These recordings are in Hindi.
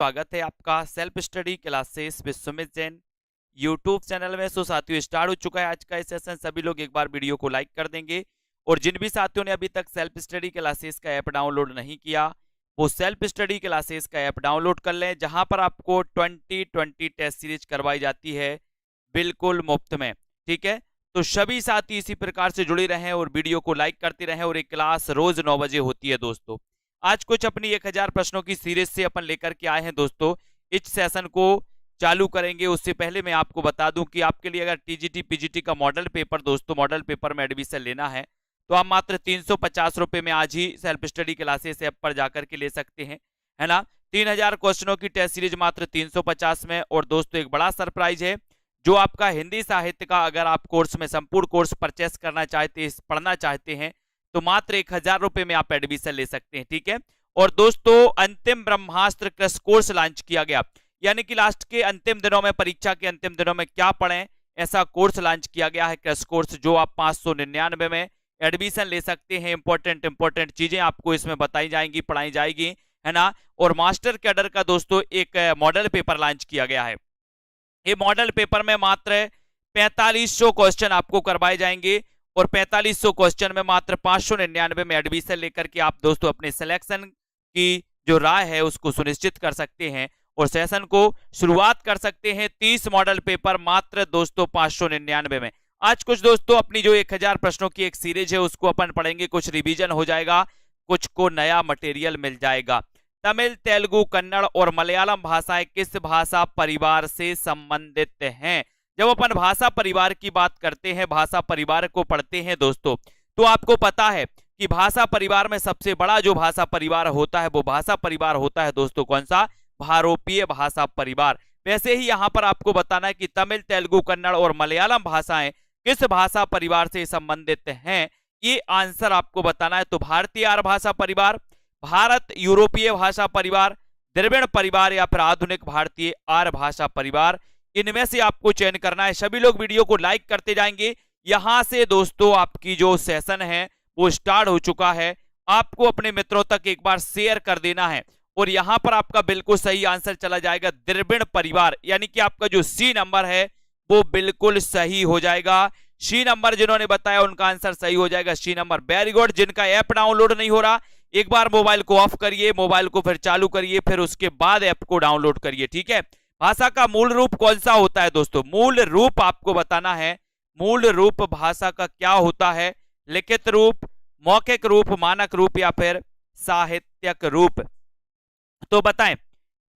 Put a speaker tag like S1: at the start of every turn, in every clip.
S1: स्वागत है आपका self study classes with Sumit Jain YouTube channel में। साथियों, स्टार्ट हो चुका है आज का सेशन। सभी लोग एक बार वीडियो को लाइक कर देंगे और जिन भी साथियों ने अभी तक सेल्फ स्टडी क्लासेस का ऐप डाउनलोड नहीं किया वो सेल्फ स्टडी क्लासेस का ऐप डाउनलोड कर लें, जहां पर आपको 2020 टेस्ट सीरीज करवाई जाती है बिल्कुल मुफ्त में। ठीक है, तो सभी साथी इसी प्रकार से जुड़े रहें और वीडियो को लाइक करते रहें। और एक क्लास रोज 9 बजे होती है दोस्तों। आज कुछ अपनी 1000 प्रश्नों की सीरीज से अपन लेकर के आए हैं दोस्तों। इस सेशन को चालू करेंगे उससे पहले मैं आपको बता दूं कि आपके लिए अगर टीजीटी पीजीटी का मॉडल पेपर दोस्तों मॉडल पेपर में एडमिशन लेना है तो आप मात्र 350 रुपए में आज ही सेल्फ स्टडी क्लासेस ऐप पर जाकर के ले सकते हैं, है ना। 3000 क्वेश्चनों की टेस्ट सीरीज मात्र 350 में। और दोस्तों एक बड़ा सरप्राइज है, जो आपका हिंदी साहित्य का अगर आप कोर्स में संपूर्ण कोर्स परचेस करना चाहते हैं, पढ़ना चाहते हैं, तो मात्र 1000 रुपए में आप एडमिशन ले सकते हैं। ठीक है, और दोस्तों अंतिम ब्रह्मास्त्र क्रश कोर्स लॉन्च किया गया, यानी कि लास्ट के अंतिम दिनों में, परीक्षा के अंतिम दिनों में क्या पढ़ें, ऐसा कोर्स लॉन्च किया गया है क्रश कोर्स, जो आप 599 में एडमिशन ले सकते हैं। इंपॉर्टेंट चीजें आपको इसमें बताई जाएंगी, पढ़ाई जाएगी, है ना। और मास्टर कैडर का दोस्तों एक मॉडल पेपर लॉन्च किया गया है। ये मॉडल पेपर में मात्र 4500 क्वेश्चन आपको करवाए जाएंगे और 4500 क्वेश्चन में मात्र 599 में एडमिशन लेकर के आप दोस्तों अपने सिलेक्शन की जो राय है उसको सुनिश्चित कर सकते हैं और सेशन को शुरुआत कर सकते हैं। 30 मॉडल पेपर मात्र दोस्तों 599 में। आज कुछ दोस्तों अपनी जो 1000 प्रश्नों की एक सीरीज है उसको अपन पढ़ेंगे, कुछ रिवीजन हो जाएगा, कुछ को नया मटेरियल मिल जाएगा। तमिल, तेलुगु, कन्नड़ और मलयालम भाषाएं किस भाषा परिवार से संबंधित हैं? जब अपन भाषा परिवार की बात करते हैं, भाषा परिवार को पढ़ते हैं दोस्तों, तो आपको पता है कि भाषा परिवार में सबसे बड़ा जो भाषा परिवार होता है वो भाषा परिवार होता है दोस्तों कौन सा? भारोपीय भाषा परिवार। वैसे ही यहां पर आपको बताना है कि तमिल, तेलुगु, कन्नड़ और मलयालम भाषाएं किस भाषा परिवार से संबंधित हैं, ये आंसर आपको बताना है। तो भारतीय आर्य भाषा परिवार, भारत यूरोपीय भाषा परिवार, द्रविड़ परिवार या फिर आधुनिक भारतीय आर्य भाषा परिवार, इनमें से आपको चयन करना है। सभी लोग वीडियो को लाइक करते जाएंगे। यहां से दोस्तों आपकी जो सेशन है वो स्टार्ट हो चुका है, आपको अपने मित्रों तक एक बार शेयर कर देना है। और यहां पर आपका बिल्कुल सही आंसर चला जाएगा द्रविड़ परिवार, यानी कि आपका जो सी नंबर है वो बिल्कुल सही हो जाएगा। सी नंबर जिन्होंने बताया उनका आंसर सही हो जाएगा, सी नंबर। Very good. जिनका ऐप डाउनलोड नहीं हो रहा, एक बार मोबाइल को ऑफ करिए, मोबाइल को फिर चालू करिए, फिर उसके बाद ऐप को डाउनलोड करिए। ठीक है, भाषा का मूल रूप कौन सा होता है दोस्तों? मूल रूप आपको बताना है। मूल रूप भाषा का क्या होता है? लिखित रूप, मौखिक रूप, मानक रूप या फिर साहित्यक रूप? तो बताएं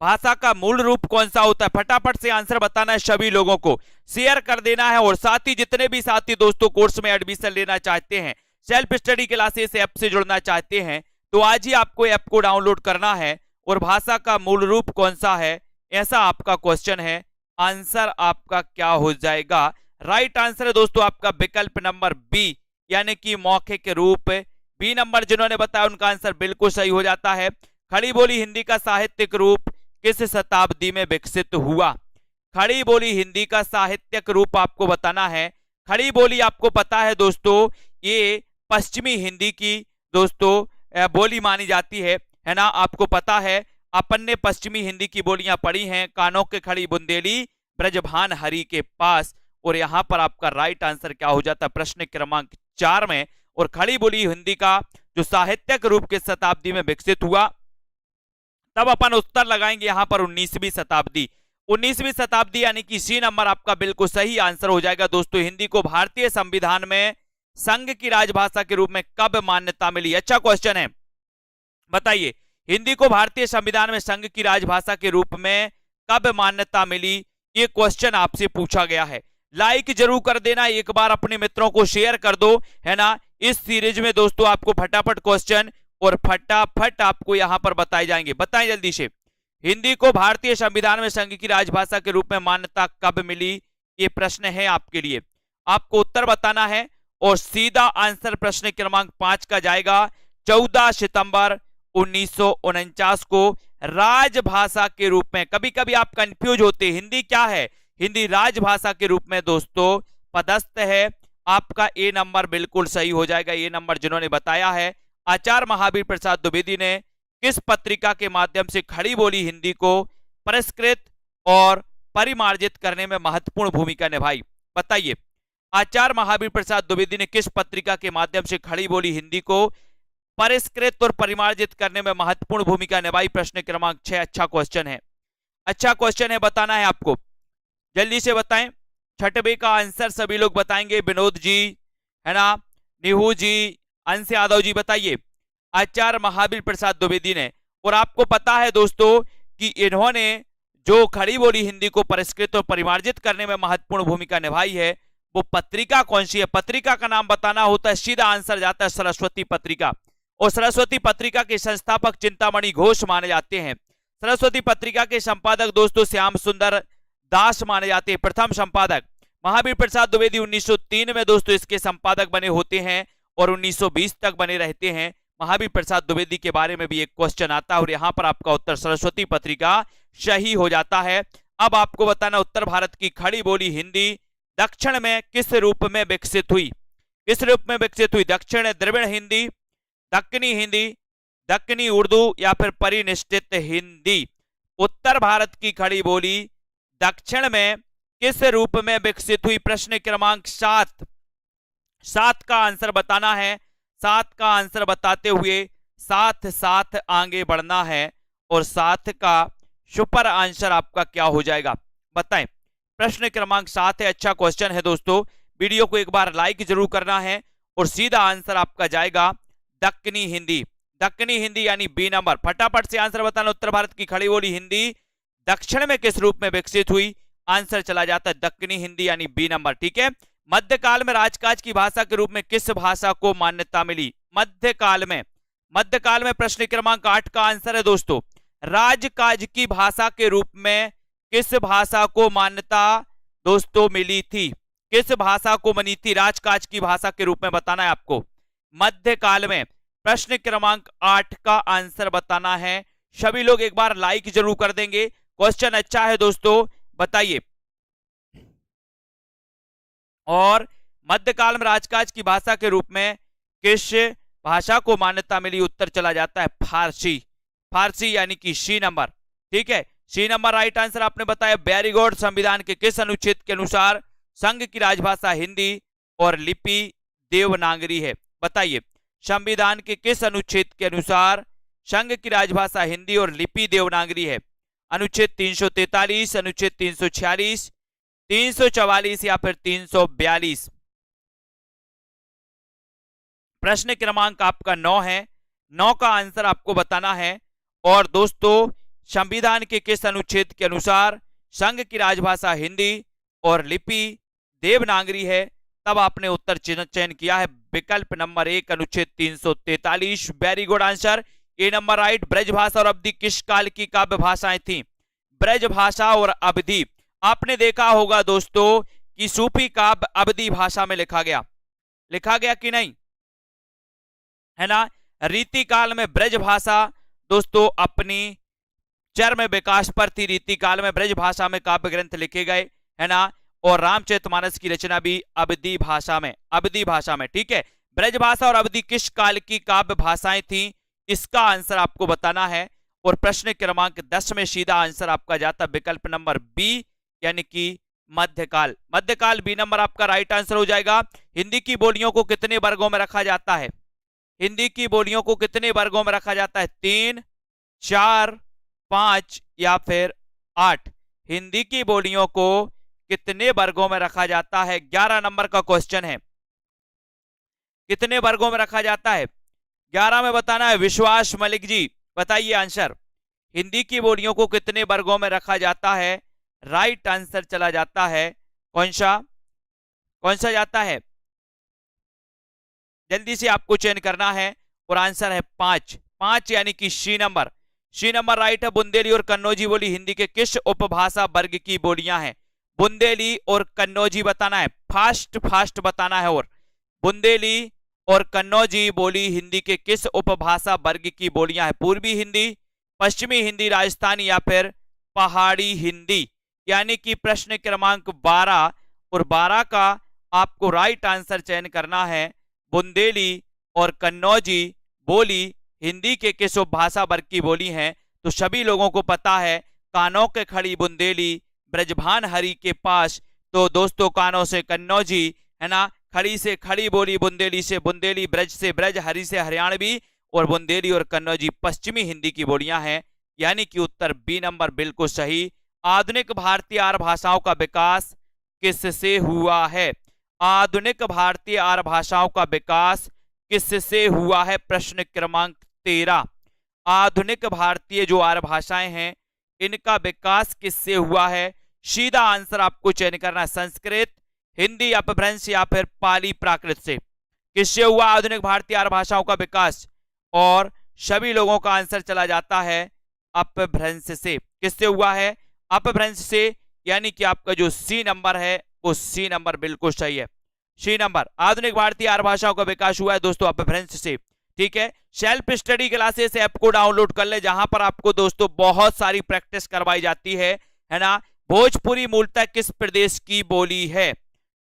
S1: भाषा का मूल रूप कौन सा होता है? फटाफट से आंसर बताना है, सभी लोगों को शेयर कर देना है। और साथ ही जितने भी साथी दोस्तों कोर्स में एडमिशन लेना चाहते हैं, सेल्फ स्टडी क्लासेस ऐप से जुड़ना चाहते हैं, तो आज ही आपको ऐप को डाउनलोड करना है। और भाषा का मूल रूप कौन सा है, ऐसा आपका क्वेश्चन है। आंसर आपका क्या हो जाएगा? राइट आंसर है दोस्तों आपका विकल्प नंबर बी, यानी कि मौखिक रूप। बी नंबर जिन्होंने बताया उनका आंसर बिल्कुल सही हो जाता है। खड़ी बोली हिंदी का साहित्यिक रूप किस शताब्दी में विकसित हुआ? खड़ी बोली हिंदी का साहित्यिक रूप आपको बताना है। खड़ी बोली आपको पता है दोस्तों, ये पश्चिमी हिंदी की दोस्तों बोली मानी जाती है ना। आपको पता है, अपन ने पश्चिमी हिंदी की बोलियां पढ़ी हैं, कानों के खड़ी बुंदेली ब्रजभान हरि के पास। और यहां पर आपका राइट आंसर क्या हो जाता है प्रश्न क्रमांक 4 में? और खड़ी बोली हिंदी का जो साहित्यिक रूप किस शताब्दी में विकसित हुआ, तब अपन उत्तर लगाएंगे यहां पर 19वीं शताब्दी। 19वीं शताब्दी, यानी कि सी नंबर आपका बिल्कुल सही आंसर हो जाएगा दोस्तों। हिंदी को भारतीय संविधान में संघ की राजभाषा के रूप में कब मान्यता मिली? अच्छा क्वेश्चन है, बताइए हिंदी को भारतीय संविधान में संघ की राजभाषा के रूप में कब मान्यता मिली? ये क्वेश्चन आपसे पूछा गया है। लाइक जरूर कर देना, एक बार अपने मित्रों को शेयर कर दो, है ना। इस सीरीज में दोस्तों आपको फटाफट क्वेश्चन और फटाफट आपको यहां पर बताए जाएंगे। बताएं जल्दी से, हिंदी को भारतीय संविधान में संघ की राजभाषा के रूप में मान्यता कब मिली? ये प्रश्न है आपके लिए, आपको उत्तर बताना है। और सीधा आंसर प्रश्न क्रमांक 5 का जाएगा 14 सितंबर 1949 को राजभाषा के रूप में। कभी कभी आप कंफ्यूज होते, हिंदी क्या है? हिंदी राजभाषा के रूप में दोस्तों पदस्थ है। आपका ए नंबर बिल्कुल सही हो जाएगा। ए नंबर जिन्होंने बताया है आचार्य महावीर प्रसाद द्विवेदी ने किस पत्रिका के माध्यम से खड़ी बोली हिंदी को परिष्कृत और परिमार्जित करने में महत्वपूर्ण भूमिका निभाई? बताइए, आचार्य महावीर प्रसाद द्विवेदी ने किस पत्रिका के माध्यम से खड़ी बोली हिंदी को परिष्कृत और परिमार्जित करने में महत्वपूर्ण भूमिका निभाई? प्रश्न क्रमांक 6 अच्छा क्वेश्चन है, अच्छा क्वेश्चन है, बताना है आपको, जल्दी से बताएं। छठवें का आंसर सभी लोग बताएंगे, विनोद जी है ना, निहू जी, अंश यादव जी, बताइए। आचार्य महावीर प्रसाद द्विवेदी ने, और आपको पता है दोस्तों कि इन्होंने जो खड़ी बोली हिंदी को परिष्कृत और परिमार्जित करने में महत्वपूर्ण भूमिका निभाई है, वो पत्रिका कौन सी है? पत्रिका का नाम बताना होता है, सीधा आंसर जाता है सरस्वती पत्रिका। और सरस्वती पत्रिका के संस्थापक चिंतामणि घोष माने जाते हैं। सरस्वती पत्रिका के संपादक दोस्तों श्याम सुंदर दास माने जाते हैं, प्रथम संपादक। महावीर प्रसाद द्विवेदी 1903 में दोस्तों इसके संपादक बने होते हैं और 1920 तक बने रहते हैं। महावीर प्रसाद द्विवेदी के बारे में भी एक क्वेश्चन आता है और यहां पर आपका उत्तर सरस्वती पत्रिका सही हो जाता है। अब आपको बताना, उत्तर भारत की खड़ी बोली हिंदी दक्षिण में किस रूप में विकसित हुई? किस रूप में विकसित हुई? दक्षिण द्रविड़ हिंदी, दक्कनी हिंदी, दक्कनी उर्दू या फिर परिनिष्ठित हिंदी? उत्तर भारत की खड़ी बोली दक्षिण में किस रूप में विकसित हुई? प्रश्न क्रमांक 7, 7 का आंसर बताना है। 7 का आंसर बताते हुए साथ साथ आगे बढ़ना है और 7 का सुपर आंसर आपका क्या हो जाएगा बताएं। प्रश्न क्रमांक 7 है, अच्छा क्वेश्चन है दोस्तों, वीडियो को एक बार लाइक जरूर करना है और सीधा आंसर आपका जाएगा दक्कनी हिंदी। दक्कनी हिंदी यानी बी नंबर। फटाफट से आंसर बताना, उत्तर भारत की खड़ी बोली हिंदी दक्षिण में किस रूप में विकसित हुई? आंसर चला जाता है दक्कनी हिंदी यानी बी नंबर, ठीक है। मध्यकाल में राजकाज की भाषा के रूप में किस भाषा को मान्यता मिली? मध्यकाल में, मध्यकाल में प्रश्न क्रमांक 8 का आंसर है दोस्तों, राजकाज की भाषा के रूप में किस भाषा को मान्यता दोस्तों मिली थी? किस भाषा को बनी थी राजकाज की भाषा के रूप में? बताना है आपको मध्यकाल में। प्रश्न क्रमांक 8 का आंसर बताना है। सभी लोग एक बार लाइक जरूर कर देंगे, क्वेश्चन अच्छा है दोस्तों, बताइए। और मध्यकाल में राजकाज की भाषा के रूप में किस भाषा को मान्यता मिली? उत्तर चला जाता है फारसी। फारसी यानी कि सी नंबर, ठीक है, सी नंबर राइट आंसर आपने बताया। Very good. संविधान के किस अनुच्छेद के अनुसार संघ की राजभाषा हिंदी और लिपि देवनागरी है? बताइए, संविधान के किस अनुच्छेद के अनुसार संघ की राजभाषा हिंदी और लिपि देवनागरी है? अनुच्छेद 343, अनुच्छेद 346, 344 या फिर 342? प्रश्न क्रमांक आपका 9 है, 9 का आंसर आपको बताना है। और दोस्तों संविधान के किस अनुच्छेद के अनुसार संघ की राजभाषा हिंदी और लिपि देवनागरी है? तब आपने उत्तर चयन किया है विकल्प नंबर 1 अनुच्छेद 343। वेरी गुड आंसर, ए नंबर राइट। ब्रजभाषा और अवधि किस काल की काव्य भाषाएं थी? ब्रजभाषा और अवधि, आपने देखा होगा दोस्तों कि सूफी काव्य अवधि भाषा में लिखा गया कि नहीं, है ना। रीति काल में ब्रजभाषा दोस्तों अपनी चरम विकास पर थी। रीति काल में ब्रजभाषा में काव्य ग्रंथ लिखे गए, है ना। और रामचरितमानस की रचना भी अवधी भाषा में, ठीक है। ब्रजभाषा और अवधि किस काल की काव्य भाषाएं थी? इसका आंसर आपको बताना है। और प्रश्न क्रमांक 10 में सीधा आंसर आपका जाता विकल्प नंबर बी यानी कि मध्यकाल। मध्यकाल बी नंबर आपका राइट आंसर हो जाएगा। हिंदी की बोलियों को कितने वर्गों में रखा जाता है? हिंदी की बोलियों को कितने वर्गों में रखा जाता है? 3, 4, 5 या फिर 8? हिंदी की बोलियों को कितने वर्गों में रखा जाता है? 11 नंबर का क्वेश्चन है, कितने वर्गों में रखा जाता है? 11 में बताना है। विश्वास मलिक जी बताइए आंसर, हिंदी की बोलियों को कितने वर्गों में रखा जाता है? राइट आंसर चला जाता है कौन सा जाता है? जल्दी से आपको चयन करना है और आंसर है 5 यानी कि सी नंबर राइट है। बुंदेली और कन्नौजी बोली हिंदी के किस उपभाषा वर्ग की बोलियां हैं? बुंदेली और कन्नौजी बताना है, फास्ट बताना है। और बुंदेली और कन्नौजी बोली हिंदी के किस उपभाषा वर्ग की बोलियां हैं? पूर्वी हिंदी, पश्चिमी हिंदी, राजस्थानी या फिर पहाड़ी हिंदी? यानी कि प्रश्न क्रमांक 12 और 12 का आपको राइट आंसर चयन करना है। बुंदेली और कन्नौजी बोली हिंदी के किस उपभाषा वर्ग की बोली हैं? तो सभी लोगों को पता है, कानों के खड़ी बुंदेली, ब्रजभान हरि के पास। तो दोस्तों कानों से कन्नौजी, है ना, खड़ी से खड़ी बोली, बुंदेली से बुंदेली, ब्रज से ब्रज, हरि से हरियाणवी, और बुंदेली और कन्नौजी पश्चिमी हिंदी की बोलियां हैं, यानी कि उत्तर बी नंबर बिल्कुल सही। आधुनिक भारतीय आर्य भाषाओं का विकास किससे हुआ है? आधुनिक भारतीय आर्य भाषाओं का विकास किससे हुआ है? प्रश्न क्रमांक 13। आधुनिक भारतीय जो आर्य भाषाएं हैं इनका विकास किससे हुआ है? सीधा आंसर आपको चयन करना है, संस्कृत, हिंदी, अपभ्रंश या फिर पाली प्राकृत से। किससे हुआ आधुनिक भारतीय आर्य भाषाओं का विकास? और सभी लोगों का आंसर चला जाता है अपभ्रंश से। किससे हुआ है? अपभ्रंश से, यानी कि आपका जो सी नंबर है वो सी नंबर बिल्कुल सही है। सी नंबर, आधुनिक भारतीय आर्य भाषाओं का विकास हुआ है दोस्तों अपभ्रंश से। ठीक है, सेल्फ स्टडी क्लासेस ऐप को डाउनलोड कर ले, जहां पर आपको दोस्तों बहुत सारी प्रैक्टिस करवाई जाती है ना। भोजपुरी मूलतः किस प्रदेश की बोली है?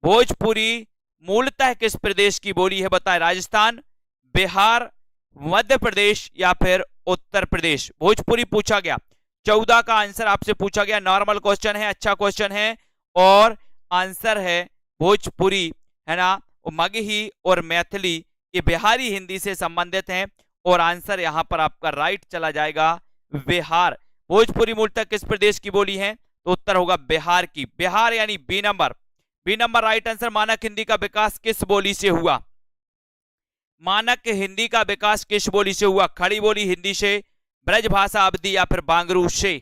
S1: भोजपुरी मूलतः किस प्रदेश की बोली है? बताएं, राजस्थान, बिहार, मध्य प्रदेश या फिर उत्तर प्रदेश? भोजपुरी पूछा गया, 14 का आंसर आपसे पूछा गया। नॉर्मल क्वेश्चन है, अच्छा क्वेश्चन है, और आंसर है भोजपुरी, है ना। मगही और मैथिली ये बिहारी हिंदी से संबंधित हैं, और आंसर यहां पर आपका राइट चला जाएगा बिहार। भोजपुरी मूलतः किस प्रदेश की बोली है? तो उत्तर होगा बिहार की। बिहार यानी B number, B number right answer. मानक हिंदी का विकास किस बोली से हुआ? मानक हिंदी का विकास किस बोली से हुआ? खड़ी बोली हिंदी से, ब्रजभाषा अवधी या फिर बांगरू से?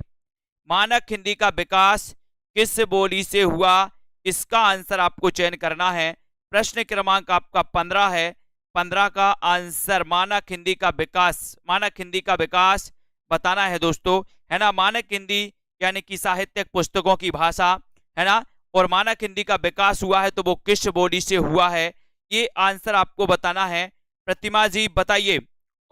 S1: मानक हिंदी का विकास किस बोली से हुआ? इसका आंसर आपको चयन करना है। प्रश्न क्रमांक आपका 15 है। 15 का आंसर मानक हिंदी का विकास, मानक हिंदी का विकास बताना है दोस्तों, है ना। मानक हिंदी यानी कि साहित्यिक पुस्तकों की भाषा, है ना, और मानक हिंदी का विकास हुआ है तो वो किस बोली से हुआ है, ये आंसर आपको बताना है। प्रतिमा जी बताइए,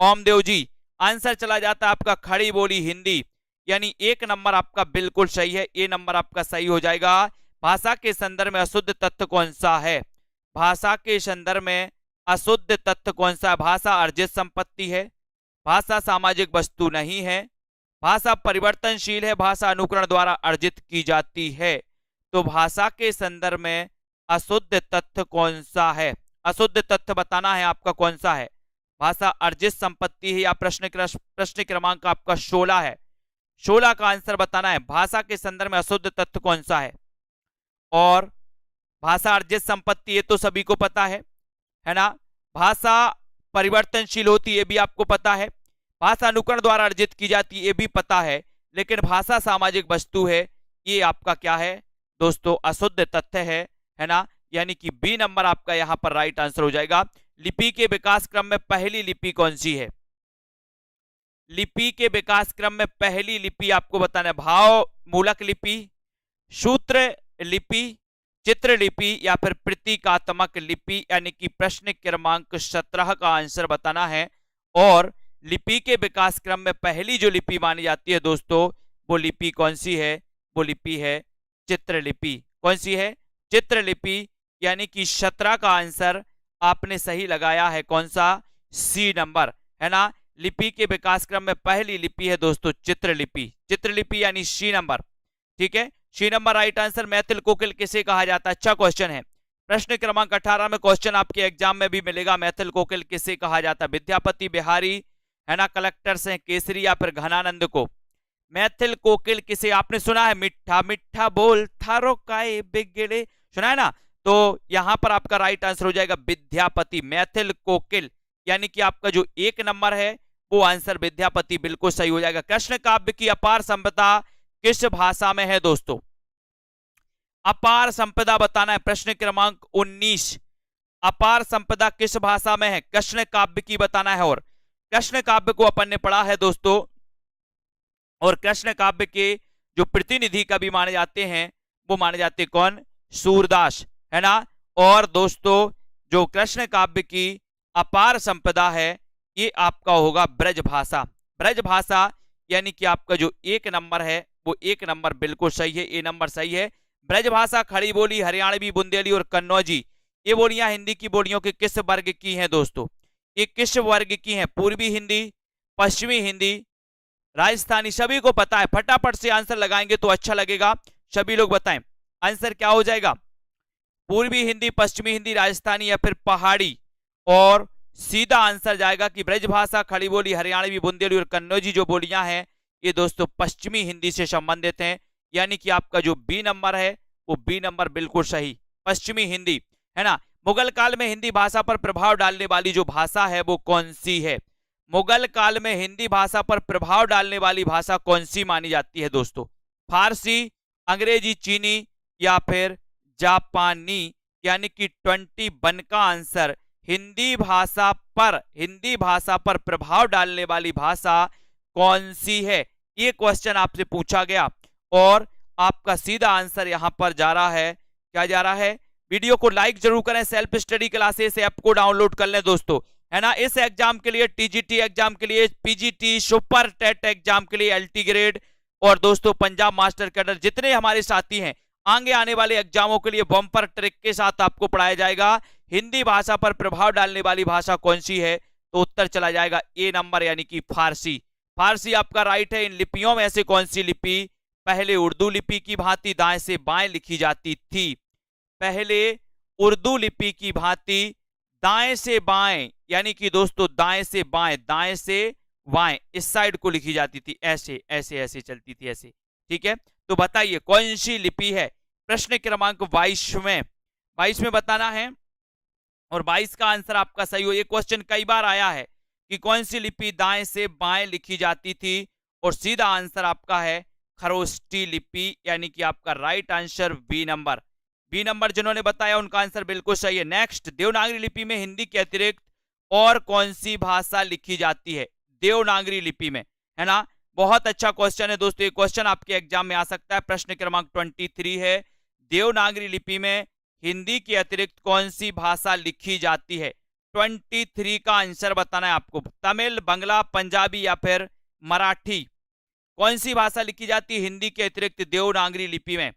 S1: ओमदेव जी, आंसर चला जाता है आपका खड़ी बोली हिंदी, यानी एक नंबर आपका बिल्कुल सही है, ए नंबर आपका सही हो जाएगा। भाषा के संदर्भ में अशुद्ध तत्व कौन सा है? भाषा के संदर्भ में अशुद्ध तत्व कौन सा है? भाषा अर्जित संपत्ति है, भाषा सामाजिक वस्तु नहीं है, भाषा परिवर्तनशील है, भाषा अनुकरण द्वारा अर्जित की जाती है। तो भाषा के संदर्भ में अशुद्ध तत्व कौन सा है? अशुद्ध तत्व बताना है आपका कौन सा है? भाषा अर्जित संपत्ति है या प्रश्न क्रमांक आपका 16 है। 16 का आंसर बताना है। भाषा के संदर्भ में अशुद्ध तत्व कौन सा है? और भाषा अर्जित संपत्ति ये तो सभी को पता है ना। भाषा परिवर्तनशील होती है भी आपको पता है, भाषा अनुकरण द्वारा अर्जित की जाती है ये भी पता है, लेकिन भाषा सामाजिक वस्तु है, ये आपका क्या है दोस्तों? अशुद्ध तथ्य है ना, यानी कि बी नंबर आपका यहां पर राइट आंसर हो जाएगा। लिपि के विकास क्रम में पहली लिपि कौन सी है? लिपि के विकास क्रम में पहली लिपि आपको बताना है। भाव मूलक लिपि, सूत्र लिपि, चित्रलिपि या फिर प्रतीकात्मक लिपि, यानी कि प्रश्न क्रमांक 17 का आंसर बताना है। और लिपि के विकास क्रम में पहली जो लिपि मानी जाती है दोस्तों, वो लिपि कौन सी है? वो लिपि है चित्रलिपि। कौन सी है? चित्रलिपि, यानी कि 17 का आंसर आपने सही लगाया है। कौन सा? सी नंबर, है ना। लिपि के विकास क्रम में पहली लिपि है दोस्तों चित्रलिपि, चित्रलिपि यानी सी नंबर। ठीक है, C number right answer. Maithil Kokil किसे कहा जाता है? अच्छा क्वेश्चन है, प्रश्न क्रमांक 18 में क्वेश्चन आपके एग्जाम में भी मिलेगा। मैथिल कोकिल किसे कहा जाता है? विद्यापति, बिहारी, है ना, कलेक्टर से केसरी या फिर घनानंद को? मैथिल कोकिल किसे आपने सुना है? मिठा मिठा बोल थारो काय बिगड़े, सुना है ना। तो यहां पर आपका राइट आंसर हो जाएगा विद्यापति। मैथिल कोकिल यानी कि आपका जो एक नंबर है वो आंसर विद्यापति बिल्कुल सही हो जाएगा। कृष्ण काव्य की अपार संपदा किस भाषा में है दोस्तों? अपार संपदा बताना है। प्रश्न क्रमांक 19, अपार संपदा किस भाषा में है? कृष्ण काव्य की बताना है। और कृष्ण काव्य को अपन ने पढ़ा है दोस्तों, और कृष्ण काव्य के जो प्रतिनिधि कवि माने जाते हैं वो माने जाते कौन? सूरदास, है ना। और दोस्तों जो कृष्ण काव्य की अपार संपदा है ये आपका होगा ब्रज भाषा। ब्रज भाषा यानी कि आपका जो एक नंबर है वो एक नंबर बिल्कुल सही है, ए नंबर सही है। ब्रज भाषा खड़ी बोली, हरियाणवी, बुंदेली और कन्नौजी ये बोलियां हिंदी की बोलियों के किस वर्ग की हैं दोस्तों? ये किस वर्ग की हैं? पूर्वी हिंदी, पश्चिमी हिंदी, राजस्थानी। सभी को पता है, फटाफट से आंसर लगाएंगे तो अच्छा लगेगा। सभी लोग बताएं आंसर क्या हो जाएगा, पूर्वी हिंदी, पश्चिमी हिंदी, राजस्थानी या फिर पहाड़ी। और सीधा आंसर जाएगा कि ब्रजभाषा, खड़ी बोली, हरियाणवी, बुंदेली और कन्नौजी जो बोलियां हैं ये दोस्तों पश्चिमी हिंदी से संबंधित हैं। यानी कि आपका जो बी नंबर है वो बी नंबर बिल्कुल सही, पश्चिमी हिंदी है ना। मुगल काल में हिंदी भाषा पर प्रभाव डालने वाली जो भाषा है वो कौन सी है, मुगल काल में हिंदी भाषा पर प्रभाव डालने वाली भाषा कौन सी मानी जाती है दोस्तों, फारसी, अंग्रेजी, चीनी या फिर जापानी। यानी कि 21 का आंसर हिंदी भाषा पर प्रभाव डालने वाली भाषा कौन सी है, ये क्वेश्चन आपसे पूछा गया और आपका सीधा आंसर यहां पर जा रहा है, क्या जा रहा है। वीडियो को लाइक जरूर करें, सेल्फ स्टडी क्लासेस ऐप को डाउनलोड कर लें दोस्तों, है ना। इस एग्जाम के लिए, टीजीटी एग्जाम के लिए, पीजीटी, सुपर टेट एग्जाम के लिए, एलटी ग्रेड और दोस्तों पंजाब मास्टर कैडर, जितने हमारे साथी हैं आगे आने वाले एग्जामों के लिए बम्पर ट्रिक के साथ आपको पढ़ाया जाएगा। हिंदी भाषा पर प्रभाव डालने वाली भाषा कौन सी है, तो उत्तर चला जाएगा ए नंबर यानी कि फारसी। फारसी आपका राइट है। इन लिपियों में से कौन सी लिपि पहले उर्दू लिपि की भांति दाएं से बाएं लिखी जाती थी, पहले उर्दू लिपि की भांति दाएं से बाएं, यानी कि दोस्तों दाएं से बाएं, दाएं से बाएं इस साइड को लिखी जाती थी, ऐसे ऐसे ऐसे चलती थी ऐसे, ठीक है। तो बताइए कौन सी लिपि है, प्रश्न क्रमांक 22 में बताना है और 22 का आंसर आपका सही हो। ये क्वेश्चन कई बार आया है कि कौन सी लिपि दाएं से बाएं लिखी जाती थी और सीधा आंसर आपका है खरोष्टी लिपि, यानी कि आपका राइट आंसर बी नंबर जिन्होंने बताया उनका आंसर बिल्कुल सही है। नेक्स्ट, देवनागरी लिपि में हिंदी के अतिरिक्त और कौन सी भाषा लिखी जाती है, देवनागरी लिपि में, है ना। बहुत अच्छा क्वेश्चन है दोस्तों, ये क्वेश्चन आपके एग्जाम में आ सकता है। प्रश्न क्रमांक 23 है, देवनागरी लिपि में हिंदी के अतिरिक्त कौन सी भाषा लिखी जाती है। 23 का आंसर बताना है आपको, तमिल, बंगला, पंजाबी या फिर मराठी, कौन सी भाषा लिखी जाती है हिंदी के अतिरिक्त देवनागरी लिपि में।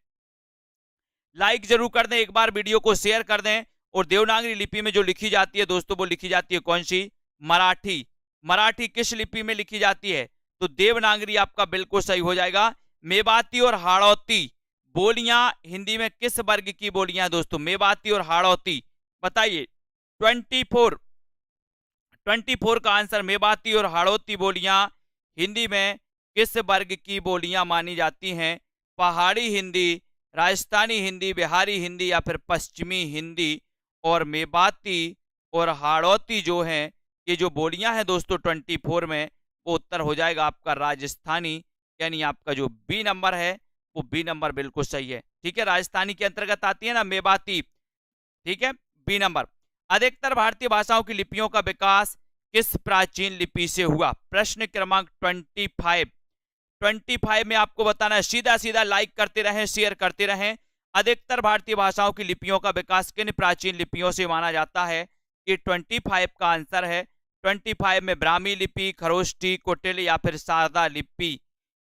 S1: लाइक जरूर कर दें, एक बार वीडियो को शेयर कर दें। और देवनागरी लिपि में जो लिखी जाती है दोस्तों वो लिखी जाती है कौन सी, मराठी। मराठी किस लिपि में लिखी जाती है, तो देवनागरी आपका बिल्कुल सही हो जाएगा। मेवाती और हाड़ौती बोलियां हिंदी में किस वर्ग की बोलियां दोस्तों, मेवाती और हाड़ौती, बताइए। 24 का आंसर, मेवाती और हाड़ौती बोलियां हिंदी में किस वर्ग की बोलियां मानी जाती हैं, पहाड़ी हिंदी, राजस्थानी हिंदी, बिहारी हिंदी या फिर पश्चिमी हिंदी। और मेवाती और हाड़ौती जो हैं ये जो बोलियां हैं दोस्तों 24 में, वो उत्तर हो जाएगा आपका राजस्थानी, यानी आपका जो बी नंबर है वो बी नंबर बिल्कुल सही है, ठीक है। राजस्थानी के अंतर्गत आती है ना मेवाती, ठीक है, बी नंबर। अधिकतर भारतीय भाषाओं की लिपियों का विकास किस प्राचीन लिपि से हुआ, प्रश्न क्रमांक 25 में आपको बताना है। सीधा सीधा लाइक करते रहें, शेयर करते रहें। अधिकतर भारतीय भाषाओं की लिपियों का विकास किन प्राचीन लिपियों से माना जाता है, ये 25 का आंसर है। 25 में ब्राह्मी लिपि, खरोष्टी, कुटिल या फिर सारदा लिपि,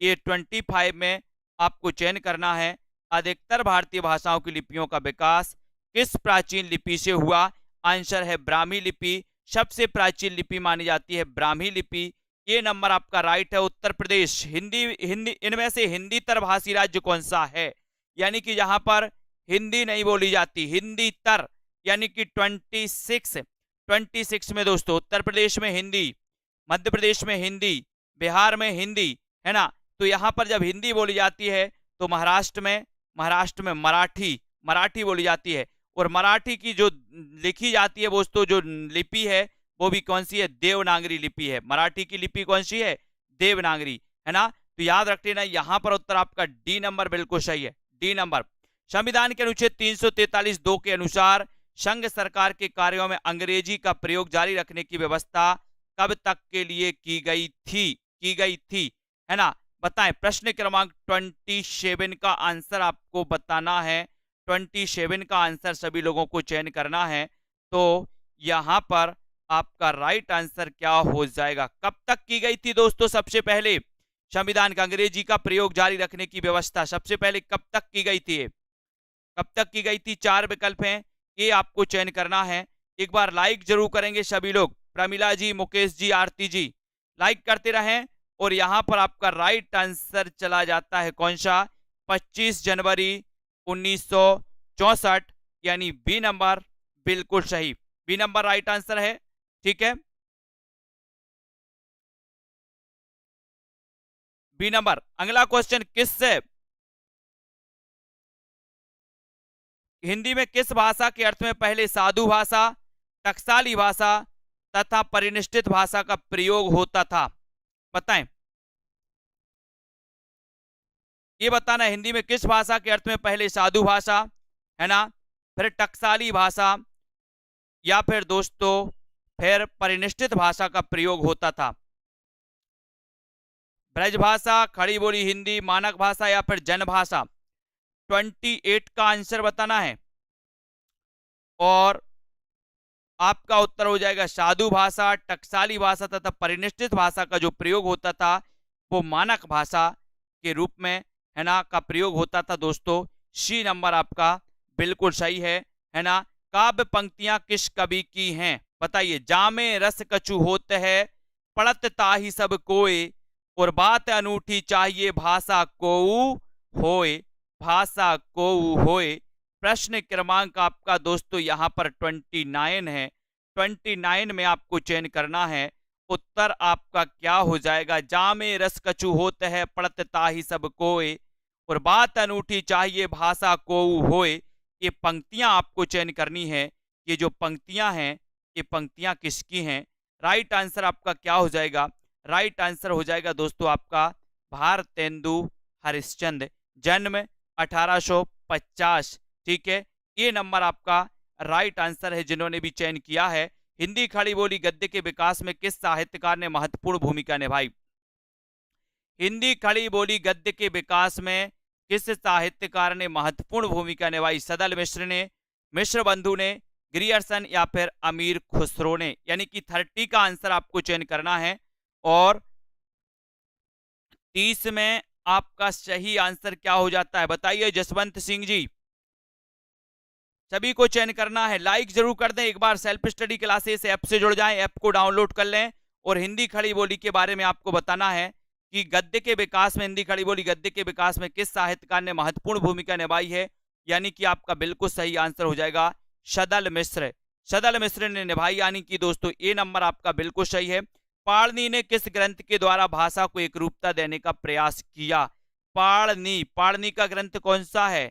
S1: ये 25 में आपको चयन करना है। अधिकतर भारतीय भाषाओं की लिपियों का विकास किस प्राचीन लिपि से हुआ, आंसर है ब्राह्मी लिपि। सबसे प्राचीन लिपि मानी जाती है ब्राह्मी लिपि, ये नंबर आपका राइट है। उत्तर प्रदेश, हिंदी इनमें से हिंदी तर भाषी राज्य कौन सा है, यानी कि जहां पर हिंदी नहीं बोली जाती, हिंदी तर, यानी कि 26 में दोस्तों उत्तर प्रदेश में हिंदी, मध्य प्रदेश में हिंदी, बिहार में हिंदी, है ना। तो यहां पर जब हिंदी बोली जाती है तो महाराष्ट्र में मराठी बोली जाती है। और मराठी की जो लिखी जाती है दोस्तों जो लिपि है वो भी कौन सी है, देवनागरी लिपि है। मराठी की लिपि कौन सी है, देवनागरी, है ना। तो याद रख लेना, यहां पर उत्तर आपका डी नंबर बिल्कुल सही है, डी नंबर। संविधान के अनुच्छेद 343(2) के अनुसार संघ सरकार के कार्यों में अंग्रेजी का प्रयोग जारी रखने की व्यवस्था कब तक के लिए की गई थी, है ना। बताएं, प्रश्न क्रमांक 27 का आंसर आपको बताना है। 27 का आंसर सभी लोगों को चयन करना है। तो यहां पर आपका राइट आंसर क्या हो जाएगा, कब तक की गई थी दोस्तों, सबसे पहले संविधान का अंग्रेजी का प्रयोग जारी रखने की व्यवस्था सबसे पहले कब तक की गई थी, कब तक की गई थी। 4 विकल्प हैं, ये आपको चयन करना है। एक बार लाइक जरूर करेंगे सभी लोग, प्रमिला जी, मुकेश जी, आरती जी, लाइक करते रहें। और यहां पर आपका राइट आंसर चला जाता है कौन सा, 25 जनवरी 1964, यानी बी नंबर बिल्कुल सही, बी नंबर राइट आंसर है। ठीक है, बी नंबर। अगला क्वेश्चन, किससे हिंदी में किस भाषा के अर्थ में पहले साधु भाषा, टकसाली भाषा तथा परिनिष्ठित भाषा का प्रयोग होता था, बताएं। ये बताना हिंदी में किस भाषा के अर्थ में पहले साधु भाषा, है ना, फिर टकसाली भाषा, या फिर दोस्तों फिर परिनिष्ठित भाषा का प्रयोग होता था। ब्रज भाषा, खड़ी बोली हिंदी, मानक भाषा या फिर जन भाषा। 28 का आंसर बताना है और आपका उत्तर हो जाएगा साधु भाषा, टकसाली भाषा तथा परिनिष्ठित भाषा का जो प्रयोग होता था वो मानक भाषा के रूप में, है ना, का प्रयोग होता था दोस्तों। सी नंबर आपका बिल्कुल सही है ना। काव्य पंक्तियां किस कवि की हैं, बताइए। जामे रस कछु होत है, पढ़त ताहि सब कोय, और बात अनूठी चाहिए भाषा कोऊ होए, भाषा कोऊ होए। प्रश्न क्रमांक आपका दोस्तों यहां पर 29 है। 29 में आपको चयन करना है। उत्तर आपका क्या हो जाएगा, जामे रस कछु होत है, पढ़त ताहि सब कोय, और बात अनूठी चाहिए भाषा कोऊ होए। ये पंक्तियां आपको चयन करनी है। ये जो पंक्तियां हैं ये पंक्तियां किसकी हैं। राइट आंसर आपका क्या हो जाएगा, राइट आंसर हो जाएगा दोस्तों आपका भारतेंदु हरिश्चंद्र, जन्म 1850। ठीक है, ये नंबर आपका राइट आंसर है जिन्होंने भी चयन किया है। हिंदी खड़ी बोली गद्य के विकास में किस साहित्यकार ने महत्वपूर्ण भूमिका निभाई। हिंदी खड़ी बोली गद्य के विकास में किस साहित्यकार ने महत्वपूर्ण भूमिका निभाई। सदल मिश्र ने, मिश्र बंधु ने, ग्रियर्सन या फिर अमीर खुसरो ने। यानी कि 30 का आंसर आपको चयन करना है और 30 में आपका सही आंसर क्या हो जाता है, बताइए जसवंत सिंह जी। सभी को चयन करना है, लाइक जरूर कर दें। एक बार सेल्फ स्टडी क्लासेस ऐप से जुड़ जाएं, ऐप को डाउनलोड कर लें। और हिंदी खड़ी बोली के बारे में आपको बताना है कि गद्य के विकास में, हिंदी खड़ी बोली गद्य के विकास में किस साहित्यकार ने महत्वपूर्ण भूमिका निभाई है। यानी कि आपका बिल्कुल सही आंसर हो जाएगा सदल मिश्र, सदल मिश्र ने निभाई। यानी कि दोस्तों ए नंबर आपका बिल्कुल सही है। पाणिनि ने किस ग्रंथ के द्वारा भाषा को एक रूपता देने का प्रयास किया। पाणिनि, पाणिनि का ग्रंथ कौन सा है,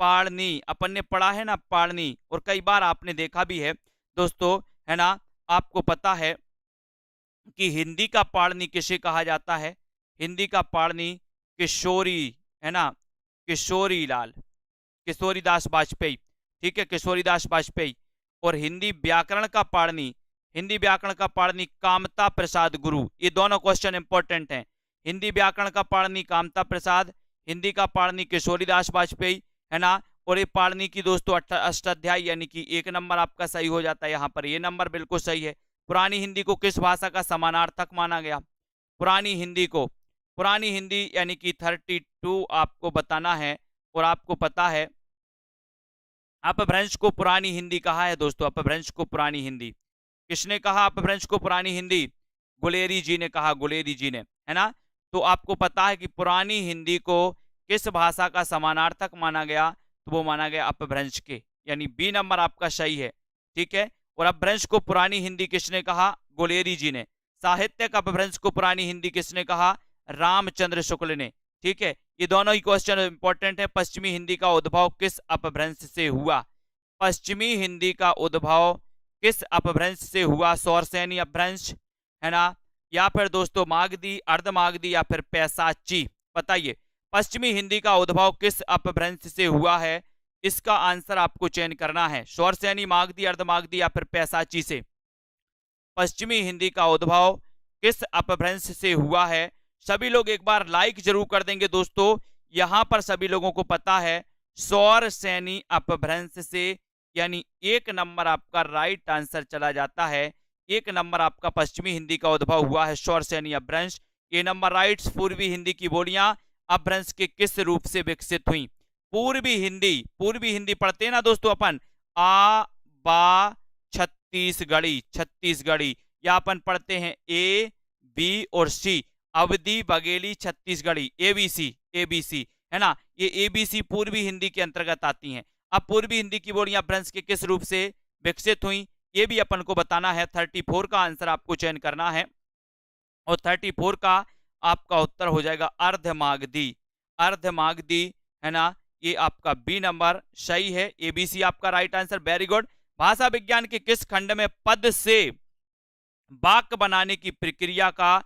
S1: पाणिनि, अपन ने पढ़ा है ना पाणिनि, और कई बार आपने देखा भी है दोस्तों, है ना। आपको पता है कि हिंदी का पाणिनि किसे कहा जाता है। हिंदी का पाणिनि किशोरी, है ना, किशोरी लाल, किशोरीदास वाजपेयी। ठीक है, किशोरीदास वाजपेयी। और हिंदी व्याकरण का पाणिनि, हिंदी व्याकरण का पाणिनि कामता प्रसाद गुरु। ये दोनों क्वेश्चन इंपॉर्टेंट हैं। हिंदी व्याकरण का पाणिनि कामता प्रसाद, हिंदी का पाणिनि किशोरीदास वाजपेयी, है ना। और ये पाणिनि की दोस्तों अष्टाध्यायी, यानी कि एक नंबर आपका सही हो जाता है यहाँ पर, ये नंबर बिल्कुल सही है। पुरानी हिंदी को किस भाषा का समानार्थक माना गया। पुरानी हिंदी को, पुरानी हिंदी यानी कि 32 आपको बताना है। और आपको पता है अपभ्रंश को पुरानी हिंदी कहा है दोस्तों, अपभ्रंश को पुरानी हिंदी किसने कहा, अपभ्रंश को पुरानी हिंदी गुलेरी जी ने कहा, गुलेरी जी ने, है ना। तो आपको पता है कि पुरानी हिंदी को किस भाषा का समानार्थक माना गया, तो वो माना गया अपभ्रंश के, यानी बी नंबर आपका सही है। ठीक है, और अपभ्रंश को पुरानी हिंदी किसने कहा, गुलेरी जी ने। साहित्यिक अपभ्रंश को पुरानी हिंदी किसने कहा, रामचंद्र शुक्ल ने। ठीक है, ये दोनों ही क्वेश्चन इंपॉर्टेंट है। पश्चिमी हिंदी का उद्भव किस अपभ्रंश से हुआ। पश्चिमी हिंदी का उद्भव किस अपभ्रंश से हुआ, सौरसेनी अपभ्रंश, है ना, या फिर दोस्तों मागधी, अर्धमागधी या फिर पैसाची। बताइए पश्चिमी हिंदी का उद्भव किस अपभ्रंश से हुआ है। इसका आंसर आपको चयन करना है, सौरसेनी, मागधी, अर्धमागधी या फिर पैसाची से। पश्चिमी हिंदी का उद्भव किस अपभ्रंश से हुआ है। सभी लोग एक बार लाइक जरूर कर देंगे दोस्तों। यहां पर सभी लोगों को पता है सौरसेनी अपभ्रंश से, यानी एक नंबर आपका राइट आंसर चला जाता है। एक नंबर आपका पश्चिमी हिंदी का उद्भव हुआ है सौरसेनी अपभ्रंश। ये नंबर राइट्स। पूर्वी हिंदी की बोलियां अपभ्रंश के किस रूप से विकसित हुई। पूर्वी हिंदी, पूर्वी हिंदी पढ़ते हैं ना दोस्तों अपन, आ बा छत्तीसगढ़ी, छत्तीसगढ़ी, या अपन पढ़ते हैं ए बी और सी, अवधी, बघेली, छत्तीसगढ़ी, एबीसी, एबीसी है ना, ये एबीसी पूर्वी हिंदी के अंतर्गत आती हैं। अब पूर्वी हिंदी की बोलियां भ्रंश के किस रूप से विकसित हुई, ये भी अपन को बताना है। 34 का आंसर आपको चयन करना है, और 34 का आपका उत्तर हो जाएगा अर्धमागधी, अर्धमागधी है ना, ये आपका बी नंबर सही है, एबीसी आपका राइट आंसर, वेरी गुड। भाषा विज्ञान के किस खंड में पद से वाक्य बनाने की प्रक्रिया का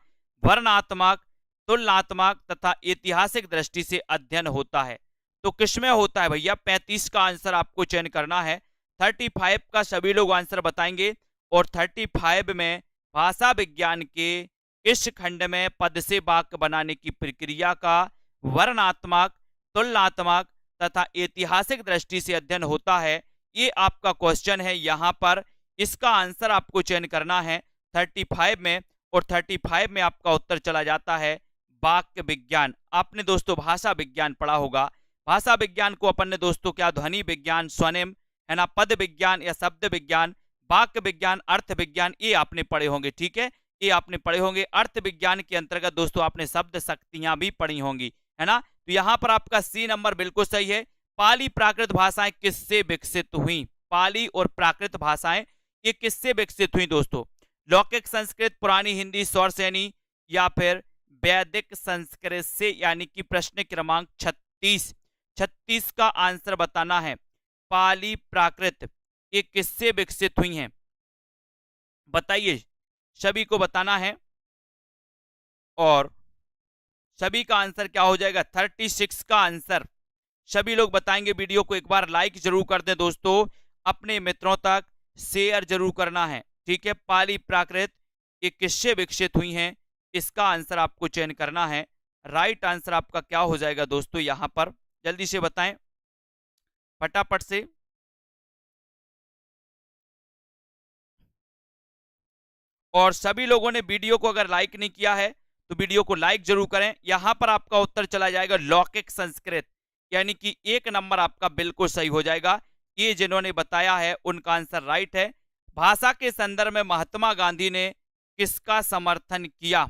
S1: वर्णनात्मक, तुलनात्मक तथा ऐतिहासिक दृष्टि से अध्ययन होता है? तो किसमें होता है भैया? 35 का आंसर आपको चयन करना है। 35 का सभी लोग आंसर बताएंगे, और 35 में भाषा विज्ञान के इस खंड में पद से वाक्य बनाने की प्रक्रिया का वर्णनात्मक, तुलनात्मक तथा ऐतिहासिक दृष्टि से अध्ययन होता है, ये आपका क्वेश्चन है। यहां पर इसका आंसर आपको चयन करना है 35 में, और 35 में आपका उत्तर चला जाता है वाक्य विज्ञान। आपने दोस्तों भाषा विज्ञान पढ़ा होगा। भाषा विज्ञान को अपन ने दोस्तों क्या ध्वनि विज्ञान, स्वनिम है ना, पद विज्ञान या शब्द विज्ञान, वाक्य विज्ञान, अर्थ विज्ञान, ये आपने पढ़े होंगे। ठीक है, ये आपने पढ़े होंगे। अर्थ विज्ञान के अंतर्गत दोस्तों आपने शब्द शक्तियां भी पढ़ी होंगी, है ना। तो यहां पर आपका सी नंबर बिल्कुल सही है। पाली प्राकृत भाषाएं किससे विकसित हुई? पाली और प्राकृत भाषाएं ये किससे विकसित हुई दोस्तों? लौकिक संस्कृत, पुरानी हिंदी, स्वरसेनी या फिर वैदिक संस्कृत से? यानी कि प्रश्न क्रमांक 36 का आंसर बताना है। पाली प्राकृत ये किससे विकसित हुई हैं? बताइए, सभी को बताना है, और सभी का आंसर क्या हो जाएगा? 36 का आंसर सभी लोग बताएंगे। वीडियो को एक बार लाइक जरूर कर दें दोस्तों, अपने मित्रों तक शेयर जरूर करना है। ठीक है, पाली प्राकृत ये किससे विकसित हुई हैं, इसका आंसर आपको चयन करना है। राइट आंसर आपका क्या हो जाएगा दोस्तों? यहां पर जल्दी से बताएं फटाफट से। और सभी लोगों ने वीडियो को अगर लाइक नहीं किया है तो वीडियो को लाइक जरूर करें। यहां पर आपका उत्तर चला जाएगा लौकिक संस्कृत, यानी कि 1 नंबर आपका बिल्कुल सही हो जाएगा। ये जिन्होंने बताया है उनका आंसर राइट है। भाषा के संदर्भ में महात्मा गांधी ने किसका समर्थन किया?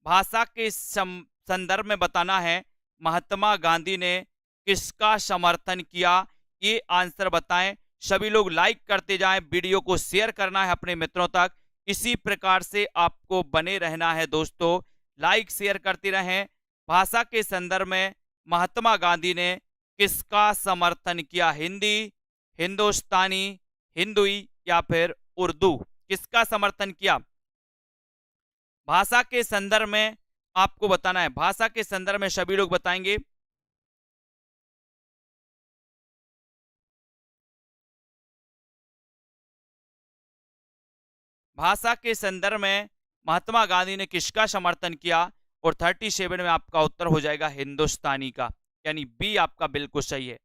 S1: भाषा के संदर्भ में बताना है, महात्मा गांधी ने किसका समर्थन किया, ये आंसर बताएं। सभी लोग लाइक करते जाएं, वीडियो को शेयर करना है अपने मित्रों तक। इसी प्रकार से आपको बने रहना है दोस्तों, लाइक शेयर करते रहें। भाषा के संदर्भ में महात्मा गांधी ने किसका समर्थन किया? हिंदी, हिंदुस्तानी, हिंदुई या फिर उर्दू, किसका समर्थन किया? भाषा के संदर्भ में आपको बताना है। भाषा के संदर्भ में सभी लोग बताएंगे। भाषा के संदर्भ में महात्मा गांधी ने किसका समर्थन किया? और 37 में आपका उत्तर हो जाएगा हिंदुस्तानी का, यानी बी आपका बिल्कुल सही है।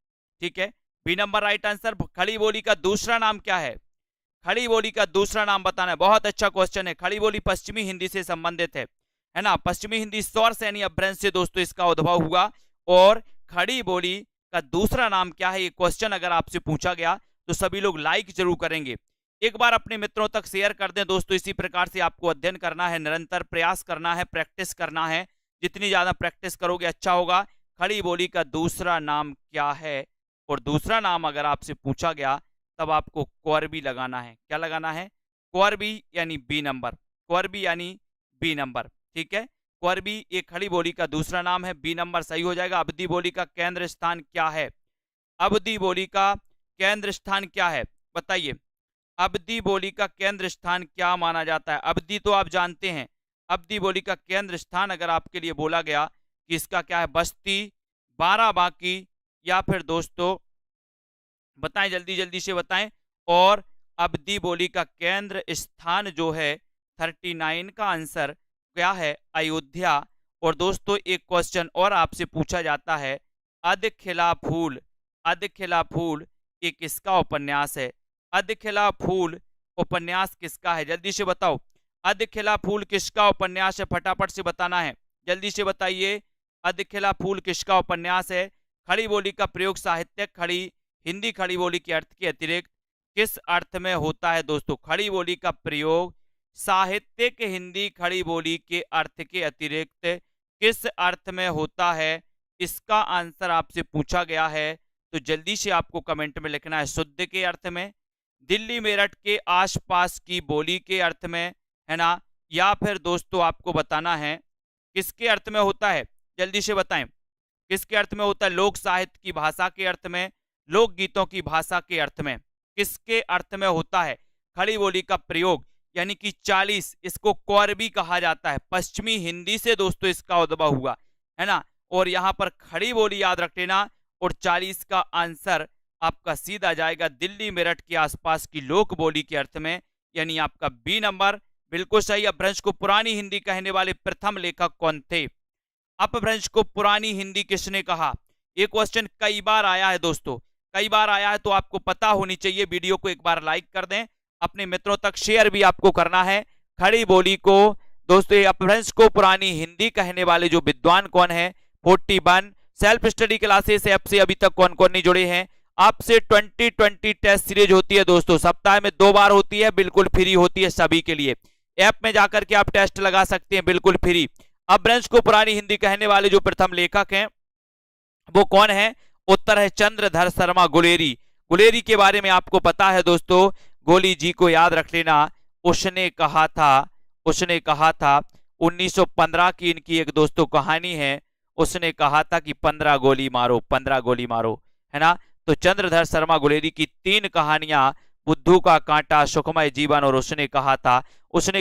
S1: ठीक है, बी नंबर राइट आंसर। खड़ी बोली का दूसरा नाम क्या है? खड़ी बोली का दूसरा नाम बताना है। बहुत अच्छा क्वेश्चन है। खड़ी बोली पश्चिमी हिंदी से संबंधित है ना। पश्चिमी हिंदी स्वरसेनी अपभ्रंश से दोस्तों इसका उद्भव हुआ। और खड़ी बोली का दूसरा नाम क्या है, ये क्वेश्चन अगर आपसे पूछा गया तो सभी लोग लाइक जरूर करेंगे। एक बार अपने मित्रों तक शेयर कर दें दोस्तों। इसी प्रकार से आपको अध्ययन करना है, निरंतर प्रयास करना है, प्रैक्टिस करना है। जितनी ज्यादा प्रैक्टिस करोगे अच्छा होगा। खड़ी बोली का दूसरा नाम क्या है? और दूसरा नाम अगर आपसे पूछा गया तब आपको क्वर्बी लगाना है। क्या लगाना है? क्वर्बी यानी बी नंबर, क्वर्बी यानी बी नंबर। ठीक है, क्वर्बी ये खड़ी बोली का दूसरा नाम है, बी नंबर सही हो जाएगा। अवधी बोली का केंद्र स्थान क्या है? अवधी बोली का केंद्र स्थान क्या है बताइए? अवधी बोली का केंद्र स्थान क्या माना जाता है? अवधी तो आप जानते हैं। अवधी बोली का केंद्र स्थान अगर आपके लिए बोला गया कि इसका क्या है, बस्ती, बाराबांकी या फिर दोस्तों बताएं, जल्दी जल्दी से बताएं। और अवधी बोली का केंद्र स्थान जो है 39 का आंसर क्या है? अयोध्या। और दोस्तों एक क्वेश्चन और आपसे पूछा जाता है, अध खिला फूल, अध खिला फूल ये किसका उपन्यास है? अध खिला फूल उपन्यास किसका है? जल्दी से बताओ, अध खिला फूल किसका उपन्यास है? फटाफट से बताना है, जल्दी से बताइए। अध खिला फूल किसका उपन्यास है? खड़ी बोली का प्रयोग साहित्यिक खड़ी हिंदी खड़ी बोली के अर्थ के अतिरिक्त किस अर्थ में होता है दोस्तों? खड़ी बोली का प्रयोग साहित्यिक हिंदी खड़ी बोली के अर्थ के अतिरिक्त किस अर्थ में होता है? इसका आंसर आपसे पूछा गया है, तो जल्दी से आपको कमेंट में लिखना है। शुद्ध के अर्थ में, दिल्ली मेरठ के आसपास की बोली के अर्थ में, है ना, या फिर दोस्तों आपको बताना है किसके अर्थ में होता है? जल्दी से बताएं किसके अर्थ में होता है? लोक साहित्य की भाषा के अर्थ में, लोक गीतों की भाषा के अर्थ में, किसके अर्थ में होता है खड़ी बोली का प्रयोग? यानी कि 40, इसको कौर भी कहा जाता है, पश्चिमी हिंदी से दोस्तों इसका उद्भव हुआ, है ना। और यहां पर खड़ी बोली याद रख लेना, और 40 का आंसर आपका सीधा जाएगा दिल्ली मेरठ के आसपास की लोक बोली के अर्थ में, यानी आपका बी नंबर बिल्कुल सही। अपभ्रंश को पुरानी हिंदी कहने वाले प्रथम लेखक कौन थे? अपभ्रंश को पुरानी हिंदी किसने कहा? ये क्वेश्चन कई बार आया है दोस्तों, कई बार आया है, तो आपको पता होनी चाहिए। वीडियो को एक बार लाइक कर दें, अपने मित्रों तक शेयर भी आपको करना है। खड़ी बोली को दोस्तों, अपभ्रंश को पुरानी हिंदी कहने वाले जो विद्वान कौन है? 41 सेल्फ स्टडी क्लासेस ऐप से अभी तक कौन कौन नहीं जुड़े हैं? आपसे 2020 टेस्ट सीरीज होती है दोस्तों, सप्ताह में 2 बार होती है, बिल्कुल फ्री होती है सभी के लिए। ऐप में जाकर के आप टेस्ट लगा सकते हैं बिल्कुल फ्री। अपभ्रंश को पुरानी हिंदी कहने वाले जो प्रथम लेखक हैं वो कौन है? उत्तर है चंद्रधर शर्मा गुलेरी। गुलेरी के बारे में आपको पता है दोस्तों, गोली जी को याद रख लेना। उसने कहा था 1915 की इनकी एक दोस्तों कहानी है, उसने कहा था कि 15 गोली मारो, 15 गोली मारो, है ना। तो चंद्रधर शर्मा गुलेरी की 3 कहानियां, बुद्धू का कांटा, सुखमय जीवन और उसने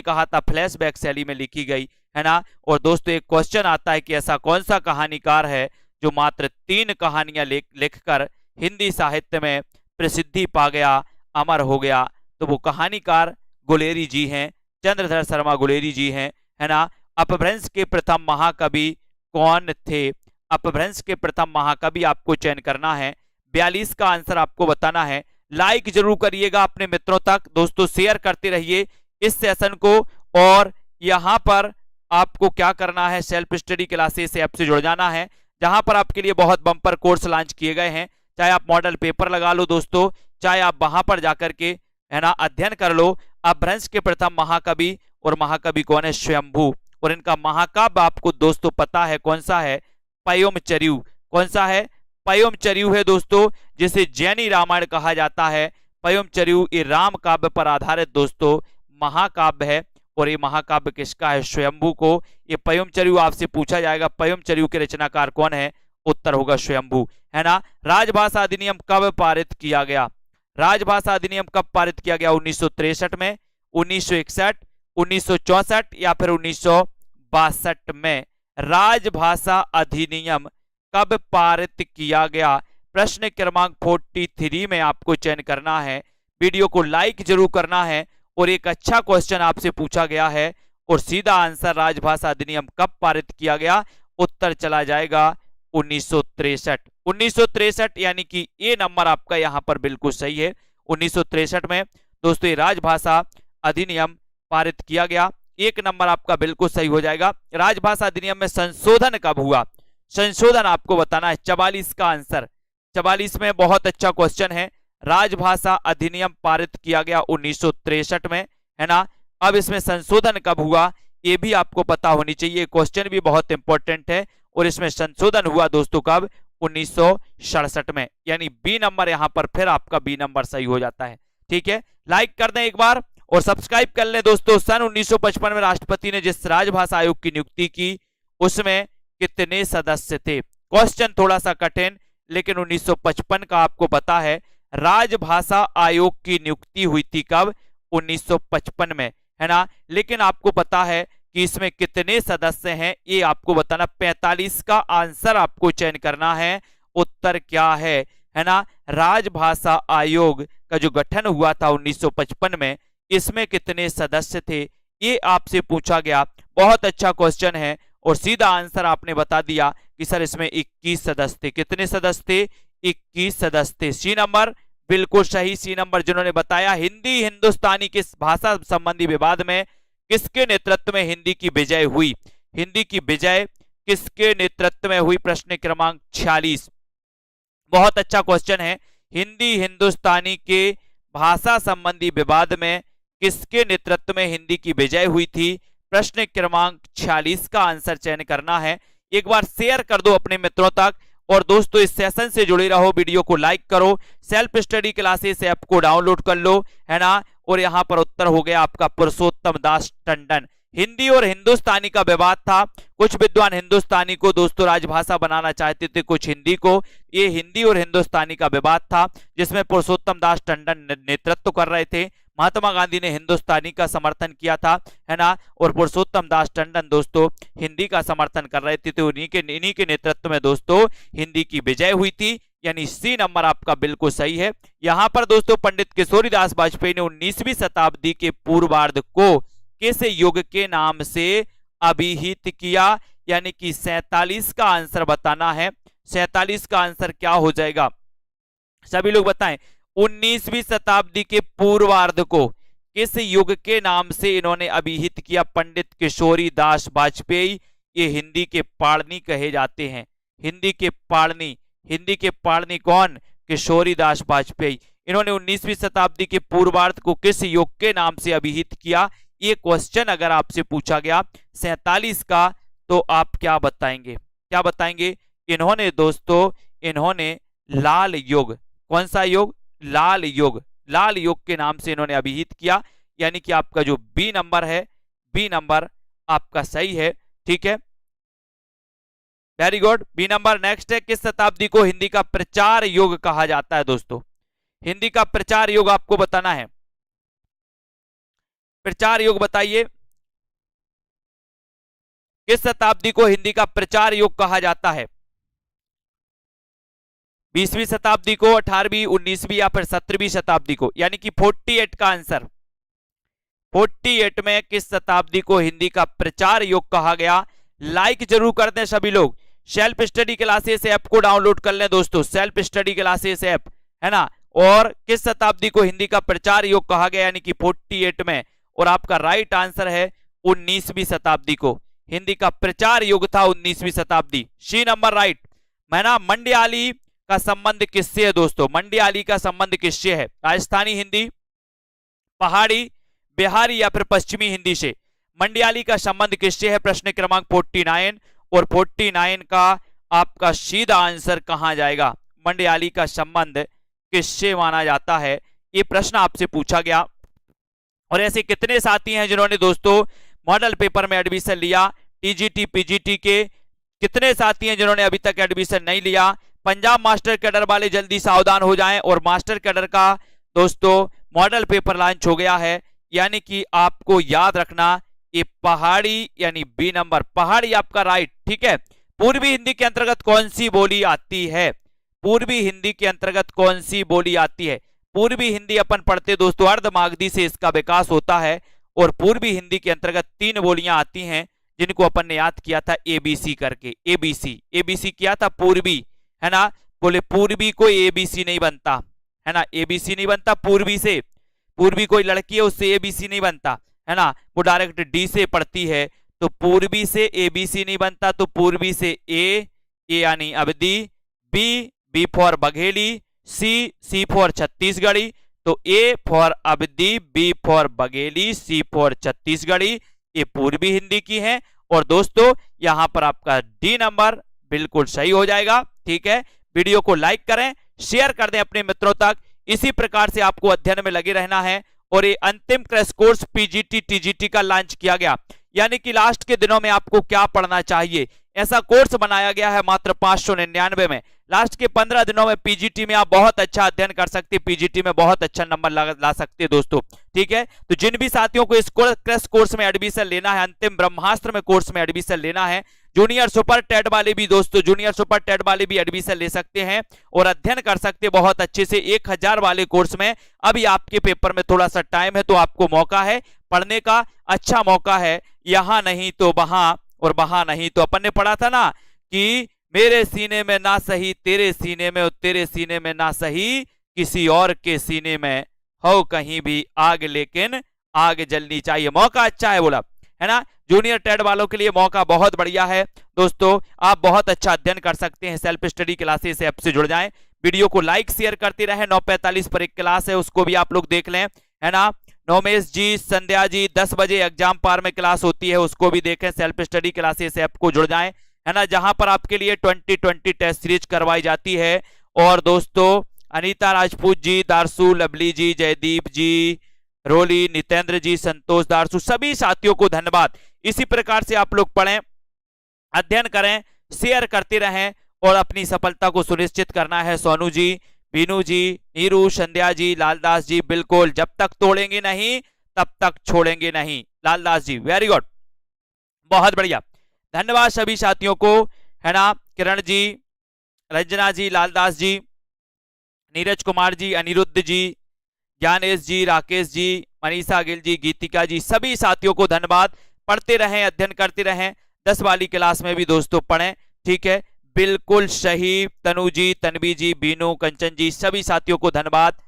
S1: कहा था फ्लैशबैक शैली में लिखी गई, है ना। और दोस्तों एक क्वेश्चन आता है कि ऐसा कौन सा कहानीकार है जो मात्र 3 कहानियां लिखकर हिंदी साहित्य में प्रसिद्धि पा गया, अमर हो गया? तो वो कहानीकार गुलेरी जी हैं, चंद्रधर शर्मा गुलेरी जी हैं, है ना। अपभ्रंश के प्रथम महाकवि कौन थे? अपभ्रंश के प्रथम महाकवि आपको चयन करना है। 42 का आंसर आपको बताना है। लाइक जरूर करिएगा अपने मित्रों तक दोस्तों, शेयर करते रहिए इस सेशन को। और यहां पर आपको क्या करना है? सेल्फ स्टडी क्लासेस ऐप से जुड़ जाना है, जहां पर आपके लिए बहुत बम्पर कोर्स लॉन्च किए गए हैं। चाहे आप मॉडल पेपर लगा लो दोस्तों, चाहे आप वहां पर जाकर के, है ना, अध्ययन कर लो। अपभ्रंश के प्रथम महाकवि, और महाकवि कौन है? स्वयंभू। और इनका महाकाव्य आपको दोस्तों पता है कौन सा है? पयोमचर्यु। कौन सा है? पयोमचर्यु है दोस्तों, जिसे जैनी रामायण कहा जाता है। पयोमचर्यु ये राम काव्य पर आधारित दोस्तों महाकाव्य है, और ये महाकाव्य किसका है? स्वयंभू को। ये पयोमचर्यु आपसे पूछा जाएगा, पयोमचर्यु के रचनाकार कौन है? उत्तर होगा स्वयंभू, है ना। राजभाषा अधिनियम कब पारित किया गया? राजभाषा अधिनियम कब पारित किया गया? 1963 में, 1961, 1964 या फिर 1962 में? राजभाषा अधिनियम कब पारित किया गया? प्रश्न क्रमांक 43 में आपको चयन करना है। वीडियो को लाइक जरूर करना है। और एक अच्छा क्वेश्चन आपसे पूछा गया है, और सीधा आंसर राजभाषा अधिनियम कब पारित किया गया? उत्तर चला जाएगा 1963। 1963 यानी कि ये नंबर आपका यहां पर बिल्कुल सही है। 1963 में दोस्तों ये राजभाषा अधिनियम पारित किया गया। एक नंबर आपका बिल्कुल सही हो जाएगा। राजभाषा अधिनियम में संशोधन कब हुआ? संशोधन आपको बताना है। 44 का आंसर, 44 में बहुत अच्छा क्वेश्चन है। राजभाषा अधिनियम पारित किया गया 1963 में, है ना। अब इसमें संशोधन कब हुआ ये भी आपको पता होनी चाहिए, क्वेश्चन भी बहुत इंपॉर्टेंट है। और इसमें संशोधन हुआ दोस्तों कब? 1967 में, यानी बी नंबर यहां पर फिर आपका बी नंबर सही हो जाता है। ठीक है, लाइक कर दें एक बार और सब्सक्राइब कर लें दोस्तों। सन 1955 में राष्ट्रपति ने जिस राजभाषा आयोग की नियुक्ति की उसमें कितने सदस्य थे? क्वेश्चन थोड़ा सा कठिन, लेकिन 1955 का आपको पता है। राजभाषा आयोग की नियुक्ति हुई थी कब? 1955 में, है ना। लेकिन आपको पता है कि इसमें कितने सदस्य हैं ये आपको बताना। 45 का आंसर आपको चयन करना है। उत्तर क्या है ना। राजभाषा आयोग का जो गठन हुआ था 1955 में, इसमें कितने सदस्य थे ये आपसे पूछा गया। बहुत अच्छा क्वेश्चन है, और सीधा आंसर आपने बता दिया कि सर इसमें 21 सदस्य थे। कितने सदस्य थे? 21 सदस्य थे। सी नंबर बिल्कुल सही, सी नंबर जिन्होंने बताया। हिंदी हिंदुस्तानी के भाषा संबंधी विवाद में किसके नेतृत्व में हिंदी की विजय हुई? हिंदी की विजय किसके नेतृत्व में हुई? प्रश्न क्रमांक 46। बहुत अच्छा क्वेश्चन है। हिंदी हिंदुस्तानी के भाषा संबंधी विवाद में किसके नेतृत्व में हिंदी की विजय हुई थी? प्रश्न क्रमांक 46 का आंसर चयन करना है। एक बार शेयर कर दो अपने मित्रों तक। और दोस्तों इस सेशन से जुड़े रहो, वीडियो को लाइक करो, सेल्फ स्टडी क्लासेस ऐप को डाउनलोड कर लो, है ना। और यहाँ पर उत्तर हो गया आपका पुरुषोत्तम दास टंडन। हिंदी और हिंदुस्तानी का विवाद था। कुछ विद्वान हिंदुस्तानी को दोस्तों राजभाषा बनाना चाहते थे, कुछ हिंदी को। ये हिंदी और हिंदुस्तानी का विवाद था जिसमें पुरुषोत्तम दास टंडन नेतृत्व कर रहे थे। महात्मा गांधी ने हिंदुस्तानी का समर्थन किया था, है ना। और पुरुषोत्तम दास टंडन दोस्तों हिंदी का समर्थन कर रहे थे। तो इन्हीं के नेतृत्व में दोस्तों हिंदी की विजय हुई थी, यानी सी नंबर आपका बिल्कुल सही है। यहाँ पर दोस्तों पंडित किशोरीदास वाजपेयी ने 19वीं शताब्दी के पूर्वार्ध को किस युग के नाम से अभिहित किया? यानी कि 47 का आंसर बताना है। 47 का आंसर क्या हो जाएगा? सभी लोग बताएं। 19वीं शताब्दी के पूर्वार्ध को किस युग के नाम से इन्होंने अभिहित किया? पंडित किशोरीदास वाजपेयी। ये हिंदी के पाणिनि कहे जाते हैं। हिंदी के पाणिनि कौन? किशोरीदास वाजपेयी। इन्होंने 19वीं शताब्दी के पूर्वार्ध को किस युग के नाम से अभिहित किया? ये क्वेश्चन अगर आपसे पूछा गया 47 का, तो आप क्या बताएंगे? क्या बताएंगे? इन्होंने दोस्तों लाल युग, कौन सा युग? लाल युग के नाम से इन्होंने अभिहित किया। यानी कि आपका जो बी नंबर है, बी नंबर आपका सही है। ठीक है, very good, B number. Next है, किस शताब्दी को हिंदी का प्रचार युग कहा जाता है? दोस्तों हिंदी का प्रचार युग आपको बताना है। प्रचार युग बताइए, किस शताब्दी को हिंदी का प्रचार युग कहा जाता है? 20वीं शताब्दी को, 18वीं, 19वीं या फिर 17वीं शताब्दी को? यानी कि 48 का आंसर। 48 में किस शताब्दी को हिंदी का प्रचार युग कहा गया? लाइक जरूर कर दें सभी लोग। सेल्फ स्टडी क्लासेस ऐप को डाउनलोड कर लें दोस्तों, सेल्फ स्टडी क्लासेस ऐप, है ना। और किस शताब्दी को हिंदी का प्रचार युग कहा गया? यानी कि 48 में। और आपका राइट आंसर है 19वीं शताब्दी को हिंदी का प्रचार युग था, 19वीं शताब्दी। C number right. मैना मंडियाली का संबंध किससे है दोस्तों? मंडियाली का संबंध किससे है? राजस्थानी हिंदी, पहाड़ी, बिहारी या फिर पश्चिमी हिंदी से? मंडियाली का संबंध किससे है? प्रश्न क्रमांक 49। और 49 का आपका सीधा आंसर कहां जाएगा? मंडियाली का संबंध किससे माना जाता है? ये प्रश्न आपसे पूछा गया। और ऐसे कितने साथी हैं जिन्होंने दोस्तों मॉडल पेपर में एडमिशन लिया? टीजीटी पीजीटी के कितने साथी हैं जिन्होंने अभी तक एडमिशन नहीं लिया? पंजाब मास्टर कैडर वाले जल्दी सावधान हो जाएं। और मास्टर कैडर का दोस्तों मॉडल पेपर लॉन्च हो गया है। यानी कि आपको याद रखना, ये पहाड़ी यानी बी नंबर, पहाड़ी आपका राइट। ठीक है, पूर्वी हिंदी के अंतर्गत कौन सी बोली आती है? पूर्वी हिंदी के अंतर्गत कौन सी बोली आती है? पूर्वी हिंदी अपन पढ़ते दोस्तों, अर्धमागधी से इसका विकास होता है। और पूर्वी हिंदी के अंतर्गत 3 बोलियां आती हैं जिनको अपन ने याद किया था एबीसी करके। एबीसी किया था पूर्वी, है ना। बोले पूर्वी कोई एबीसी नहीं बनता, है ना। एबीसी नहीं बनता पूर्वी से। पूर्वी कोई लड़की है उससे एबीसी नहीं बनता, है ना। वो डायरेक्ट डी से पढ़ती है, तो पूर्वी से एबीसी नहीं बनता। तो पूर्वी से ए यानी Awadhi, B for Bagheli, C for Chhattisgarhi. तो A for Awadhi, B for Bagheli, C for Chhattisgarhi, ये पूर्वी हिंदी की है। और दोस्तों यहां पर आपका डी नंबर बिल्कुल सही हो जाएगा। ठीक है, वीडियो को लाइक करें, शेयर कर दें अपने मित्रों तक। इसी प्रकार से आपको अध्ययन में लगे रहना है। और ये अंतिम क्रैश कोर्स पीजीटी टीजीटी का लॉन्च किया गया, यानी कि लास्ट के दिनों में आपको क्या पढ़ना चाहिए, ऐसा कोर्स बनाया गया है मात्र 599 में। लास्ट के 15 दिनों में पीजीटी में आप बहुत अच्छा अध्ययन कर सकते हैं, पीजीटी में बहुत अच्छा नंबर ला सकते हैं दोस्तों। ठीक है, तो जिन भी साथियों को इस क्रैश कोर्स में एडमिशन लेना है, अंतिम ब्रह्मास्त्र में कोर्स में एडमिशन लेना है, जूनियर सुपर टेट वाले भी दोस्तों, जूनियर सुपर टेट वाले भी एडमिशन ले सकते हैं और अध्ययन कर सकते हैं बहुत अच्छे से 1000 वाले कोर्स में। अभी आपके पेपर में थोड़ा सा टाइम है, तो आपको मौका है पढ़ने का, अच्छा मौका है। यहां नहीं तो वहां, और वहां नहीं तो अपन ने पढ़ा था ना कि मेरे सीने में ना सही तेरे सीने में, और तेरे सीने में ना सही किसी और के सीने में, हो कहीं भी आग लेकिन आग जलनी चाहिए। मौका अच्छा है बोला, है ना। जूनियर टेट वालों के लिए मौका बहुत बढ़िया है दोस्तों, आप बहुत अच्छा अध्ययन कर सकते हैं। सेल्फ स्टडी क्लासेस ऐप से जुड़ जाएं, वीडियो को लाइक शेयर करते रहें। 9:45 पर एक क्लास है, उसको भी आप लोग देख लें, है ना। नोमेश जी, संध्या जी, 10 बजे एग्जाम पार में क्लास होती है, उसको भी देखें। सेल्फ स्टडी क्लासेस ऐप को जुड़ जाएं, है ना, जहां पर आपके लिए 2020 टेस्ट सीरीज करवाई जाती है। और दोस्तों अनीता राजपूत जी, दारसू, लवली जी, जयदीप जी, रोली, नितेंद्र जी, संतोष, दारसू, सभी साथियों को धन्यवाद। इसी प्रकार से आप लोग पढ़ें, अध्ययन करें, शेयर करते रहें और अपनी सफलता को सुनिश्चित करना है। सोनू जी, बीनू जी, नीरू, संध्या जी, लालदास जी, बिल्कुल, जब तक तोड़ेंगे नहीं तब तक छोड़ेंगे नहीं। लालदास जी, वेरी गुड, बहुत बढ़िया, धन्यवाद सभी साथियों को, है ना। किरण जी, रंजना जी, लालदास जी, नीरज कुमार जी, अनिरुद्ध जी, ज्ञानेश जी, राकेश जी, मनीषा गिल जी, गीतिका जी, सभी साथियों को धन्यवाद। पढ़ते रहें, अध्ययन करते रहें, 10 वाली क्लास में भी दोस्तों पढ़ें, ठीक है, बिल्कुल सही। तनु जी, तन्वी जी, बीनू, कंचन जी, सभी साथियों को धन्यवाद।